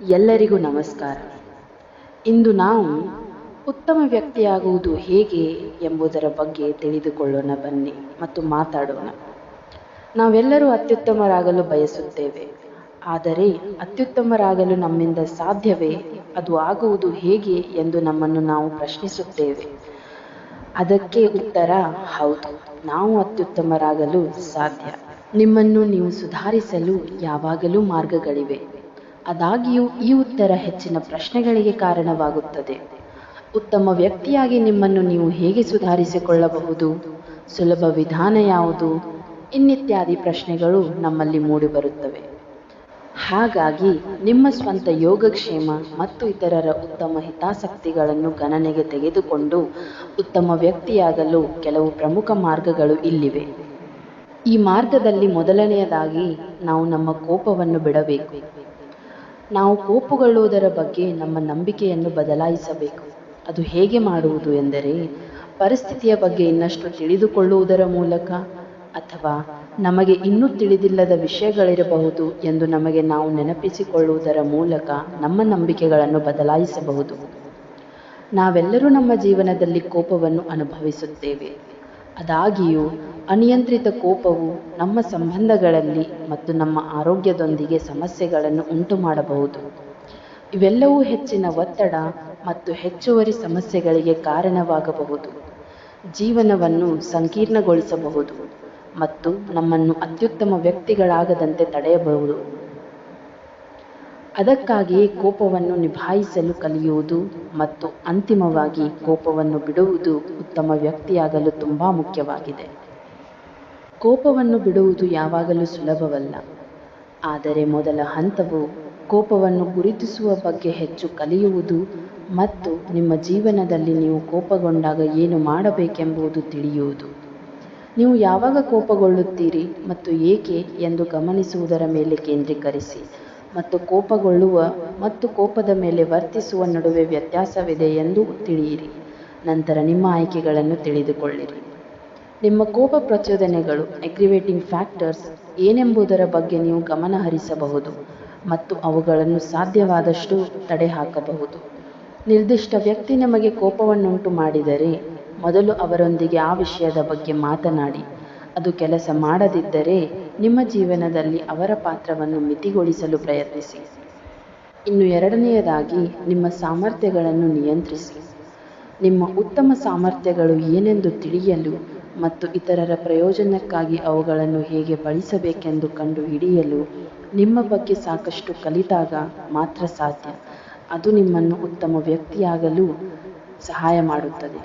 ಎಲ್ಲರಿಗೂ ನಮಸ್ಕಾರ. ಇಂದು ನಾವು ಉತ್ತಮ ವ್ಯಕ್ತಿಯಾಗುವುದು ಹೇಗೆ ಎಂಬುದರ ಬಗ್ಗೆ ತಿಳಿದುಕೊಳ್ಳೋಣ ಬನ್ನಿ ಮತ್ತು ಮಾತಾಡೋಣ. ನಾವೆಲ್ಲರೂ ಅತ್ಯುತ್ತಮರಾಗಲು ಬಯಸುತ್ತೇವೆ, ಆದರೆ ಅತ್ಯುತ್ತಮರಾಗಲು ನಮ್ಮಿಂದ ಸಾಧ್ಯವೇ? ಅದು ಆಗುವುದು ಹೇಗೆ ಎಂದು ನಮ್ಮನ್ನು ನಾವು ಪ್ರಶ್ನಿಸುತ್ತೇವೆ. ಅದಕ್ಕೆ ಉತ್ತರ ಹೌದು, ನಾವು ಅತ್ಯುತ್ತಮರಾಗಲು ಸಾಧ್ಯ. ನಿಮ್ಮನ್ನು ನೀವು ಸುಧಾರಿಸಲು ಯಾವಾಗಲೂ ಮಾರ್ಗಗಳಿವೆ. ಆದಾಗ್ಯೂ ಈ ಉತ್ತರ ಹೆಚ್ಚಿನ ಪ್ರಶ್ನೆಗಳಿಗೆ ಕಾರಣವಾಗುತ್ತದೆ. ಉತ್ತಮ ವ್ಯಕ್ತಿಯಾಗಿ ನಿಮ್ಮನ್ನು ನೀವು ಹೇಗೆ ಸುಧಾರಿಸಿಕೊಳ್ಳಬಹುದು? ಸುಲಭ ವಿಧಾನ ಯಾವುದು? ಇನ್ನಿತ್ಯಾದಿ ಪ್ರಶ್ನೆಗಳು ನಮ್ಮಲ್ಲಿ ಮೂಡಿಬರುತ್ತವೆ. ಹಾಗಾಗಿ ನಿಮ್ಮ ಸ್ವಂತ ಯೋಗಕ್ಷೇಮ ಮತ್ತು ಇತರರ ಉತ್ತಮ ಹಿತಾಸಕ್ತಿಗಳನ್ನು ಗಣನೆಗೆ ತೆಗೆದುಕೊಂಡು ಉತ್ತಮ ವ್ಯಕ್ತಿಯಾಗಲು ಕೆಲವು ಪ್ರಮುಖ ಮಾರ್ಗಗಳು ಇಲ್ಲಿವೆ. ಈ ಮಾರ್ಗದಲ್ಲಿ ಮೊದಲನೆಯದಾಗಿ ನಾವು ನಮ್ಮ ಕೋಪವನ್ನು ಬಿಡಬೇಕು. ನಾವು ಕೋಪಗೊಳ್ಳುವುದರ ಬಗ್ಗೆ ನಮ್ಮ ನಂಬಿಕೆಯನ್ನು ಬದಲಾಯಿಸಬೇಕು. ಅದು ಹೇಗೆ ಮಾಡುವುದು ಎಂದರೆ, ಪರಿಸ್ಥಿತಿಯ ಬಗ್ಗೆ ಇನ್ನಷ್ಟು ತಿಳಿದುಕೊಳ್ಳುವುದರ ಮೂಲಕ, ಅಥವಾ ನಮಗೆ ಇನ್ನೂ ತಿಳಿದಿಲ್ಲದ ವಿಷಯಗಳಿರಬಹುದು ಎಂದು ನಮಗೆ ನಾವು ನೆನಪಿಸಿಕೊಳ್ಳುವುದರ ಮೂಲಕ ನಮ್ಮ ನಂಬಿಕೆಗಳನ್ನು ಬದಲಾಯಿಸಬಹುದು. ನಾವೆಲ್ಲರೂ ನಮ್ಮ ಜೀವನದಲ್ಲಿ ಕೋಪವನ್ನು ಅನುಭವಿಸುತ್ತೇವೆ. ಆದಾಗ್ಯೂ ಅನಿಯಂತ್ರಿತ ಕೋಪವು ನಮ್ಮ ಸಂಬಂಧಗಳಲ್ಲಿ ಮತ್ತು ನಮ್ಮ ಆರೋಗ್ಯದೊಂದಿಗೆ ಸಮಸ್ಯೆಗಳನ್ನು ಉಂಟುಮಾಡಬಹುದು. ಇವೆಲ್ಲವೂ ಹೆಚ್ಚಿನ ಒತ್ತಡ ಮತ್ತು ಹೆಚ್ಚುವರಿ ಸಮಸ್ಯೆಗಳಿಗೆ ಕಾರಣವಾಗಬಹುದು, ಜೀವನವನ್ನು ಸಂಕೀರ್ಣಗೊಳಿಸಬಹುದು ಮತ್ತು ನಮ್ಮನ್ನು ಅತ್ಯುತ್ತಮ ವ್ಯಕ್ತಿಗಳಾಗದಂತೆ ತಡೆಯಬಹುದು. ಅದಕ್ಕಾಗಿಯೇ ಕೋಪವನ್ನು ನಿಭಾಯಿಸಲು ಕಲಿಯುವುದು ಮತ್ತು ಅಂತಿಮವಾಗಿ ಕೋಪವನ್ನು ಬಿಡುವುದು ಉತ್ತಮ ವ್ಯಕ್ತಿಯಾಗಲು ತುಂಬಾ ಮುಖ್ಯವಾಗಿದೆ. ಕೋಪವನ್ನು ಬಿಡುವುದು ಯಾವಾಗಲೂ ಸುಲಭವಲ್ಲ, ಆದರೆ ಮೊದಲ ಹಂತವು ಕೋಪವನ್ನು ಗುರುತಿಸುವ ಬಗ್ಗೆ ಹೆಚ್ಚು ಕಲಿಯುವುದು ಮತ್ತು ನಿಮ್ಮ ಜೀವನದಲ್ಲಿ ನೀವು ಕೋಪಗೊಂಡಾಗ ಏನು ಮಾಡಬೇಕೆಂಬುದು ತಿಳಿಯುವುದು. ನೀವು ಯಾವಾಗ ಕೋಪಗೊಳ್ಳುತ್ತೀರಿ ಮತ್ತು ಏಕೆ ಎಂದು ಗಮನಿಸುವುದರ ಮೇಲೆ ಕೇಂದ್ರೀಕರಿಸಿ, ಮತ್ತು ಕೋಪಗೊಳ್ಳುವ ಮತ್ತು ಕೋಪದ ಮೇಲೆ ವರ್ತಿಸುವ ನಡುವೆ ವ್ಯತ್ಯಾಸವಿದೆ ಎಂದು ತಿಳಿಯಿರಿ. ನಂತರ ನಿಮ್ಮ ಆಯ್ಕೆಗಳನ್ನು ತಿಳಿದುಕೊಳ್ಳಿರಿ. ನಿಮ್ಮ ಕೋಪ ಪ್ರಚೋದನೆಗಳು ಅಗ್ರಿವೇಟಿಂಗ್ ಫ್ಯಾಕ್ಟರ್ಸ್ ಏನೆಂಬುದರ ಬಗ್ಗೆ ನೀವು ಗಮನ ಹರಿಸಬಹುದು ಮತ್ತು ಅವುಗಳನ್ನು ಸಾಧ್ಯವಾದಷ್ಟು ತಡೆಹಾಕಬಹುದು. ನಿರ್ದಿಷ್ಟ ವ್ಯಕ್ತಿ ನಿಮಗೆ ಕೋಪವನ್ನುಂಟು ಮಾಡಿದರೆ, ಮೊದಲು ಅವರೊಂದಿಗೆ ಆ ವಿಷಯದ ಬಗ್ಗೆ ಮಾತನಾಡಿ. ಅದು ಕೆಲಸ ಮಾಡದಿದ್ದರೆ ನಿಮ್ಮ ಜೀವನದಲ್ಲಿ ಅವರ ಪಾತ್ರವನ್ನು ಮಿತಿಗೊಳಿಸಲು ಪ್ರಯತ್ನಿಸಿ. ಇನ್ನು ಎರಡನೆಯದಾಗಿ, ನಿಮ್ಮ ಸಾಮರ್ಥ್ಯಗಳನ್ನು ನಿಯಂತ್ರಿಸಿ. ನಿಮ್ಮ ಉತ್ತಮ ಸಾಮರ್ಥ್ಯಗಳು ಏನೆಂದು ತಿಳಿಯಲು ಮತ್ತು ಇತರರ ಪ್ರಯೋಜನಕ್ಕಾಗಿ ಅವುಗಳನ್ನು ಹೇಗೆ ಬಳಸಬೇಕೆಂದು ಕಂಡುಹಿಡಿಯಲು ನಿಮ್ಮ ಬಗ್ಗೆ ಸಾಕಷ್ಟು ಕಲಿತಾಗ ಮಾತ್ರ ಸಾಧ್ಯ. ಅದು ನಿಮ್ಮನ್ನು ಉತ್ತಮ ವ್ಯಕ್ತಿಯಾಗಲು ಸಹಾಯ ಮಾಡುತ್ತದೆ.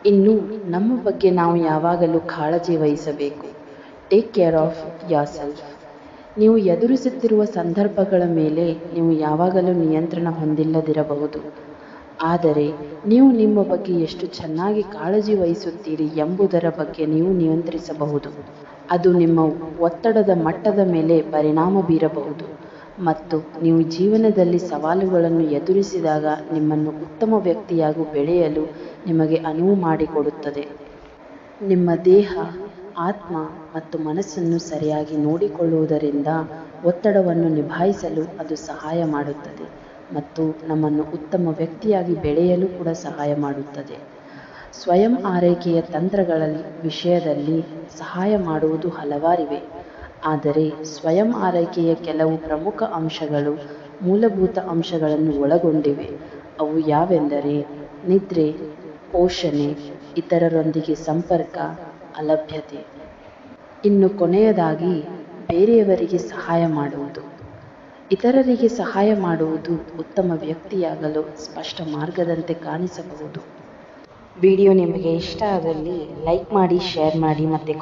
ಇನ್ನು ನಮ್ಮ ಬಗ್ಗೆ ನಾವು ಯಾವಾಗಲೂ ಕಾಳಜಿ ವಹಿಸಬೇಕು. Take care of yourself. ನೀವು ಎದುರಿಸುತ್ತಿರುವ ಸಂದರ್ಭಗಳ ಮೇಲೆ ನೀವು ಯಾವಾಗಲೂ ನಿಯಂತ್ರಣ ಹೊಂದಿಲ್ಲದಿರಬಹುದು, ಆದರೆ ನೀವು ನಿಮ್ಮ ಬಗ್ಗೆ ಎಷ್ಟು ಚೆನ್ನಾಗಿ ಕಾಳಜಿ ವಹಿಸುತ್ತೀರಿ ಎಂಬುದರ ಬಗ್ಗೆ ನೀವು ನಿಯಂತ್ರಿಸಬಹುದು. ಅದು ನಿಮ್ಮ ಒತ್ತಡದ ಮಟ್ಟದ ಮೇಲೆ ಪರಿಣಾಮ ಬೀರಬಹುದು ಮತ್ತು ನೀವು ಜೀವನದಲ್ಲಿ ಸವಾಲುಗಳನ್ನು ಎದುರಿಸಿದಾಗ ನಿಮ್ಮನ್ನು ಉತ್ತಮ ವ್ಯಕ್ತಿಯಾಗಿ ಬೆಳೆಯಲು ನಿಮಗೆ ಅನುವು ಮಾಡಿಕೊಡುತ್ತದೆ. ನಿಮ್ಮ ದೇಹ, ಆತ್ಮ ಮತ್ತು ಮನಸ್ಸನ್ನು ಸರಿಯಾಗಿ ನೋಡಿಕೊಳ್ಳುವುದರಿಂದ ಒತ್ತಡವನ್ನು ನಿಭಾಯಿಸಲು ಅದು ಸಹಾಯ ಮಾಡುತ್ತದೆ ಮತ್ತು ನಮ್ಮನ್ನು ಉತ್ತಮ ವ್ಯಕ್ತಿಯಾಗಿ ಬೆಳೆಯಲು ಕೂಡ ಸಹಾಯ ಮಾಡುತ್ತದೆ. ಸ್ವಯಂ ಆರೈಕೆಯ ತಂತ್ರಗಳ ವಿಷಯದಲ್ಲಿ ಸಹಾಯ ಮಾಡುವುದು ಹಲವಾರಿವೆ, ಆದರೆ ಸ್ವಯಂ ಆರೈಕೆಯ ಕೆಲವು ಪ್ರಮುಖ ಅಂಶಗಳು ಮೂಲಭೂತ ಅಂಶಗಳನ್ನು ಒಳಗೊಂಡಿವೆ. ಅವು ಯಾವೆಂದರೆ ನಿದ್ರೆ, ಪೋಷಣೆ, ಇತರರೊಂದಿಗೆ ಸಂಪರ್ಕ, ಅಲಭ್ಯತೆ. ಇನ್ನು ಕೊನೆಯದಾಗಿ, ಬೇರೆಯವರಿಗೆ ಸಹಾಯ ಮಾಡುವುದು. ಇತರರಿಗೆ ಸಹಾಯ ಮಾಡುವುದು ಉತ್ತಮ ವ್ಯಕ್ತಿಯಾಗಲು ಸ್ಪಷ್ಟ ಮಾರ್ಗದಂತೆ ಕಾಣಿಸಬಹುದು. ವಿಡಿಯೋ ನಿಮಗೆ ಇಷ್ಟ ಆದಲ್ಲಿ ಲೈಕ್ ಮಾಡಿ, ಶೇರ್ ಮಾಡಿ ಮತ್ತು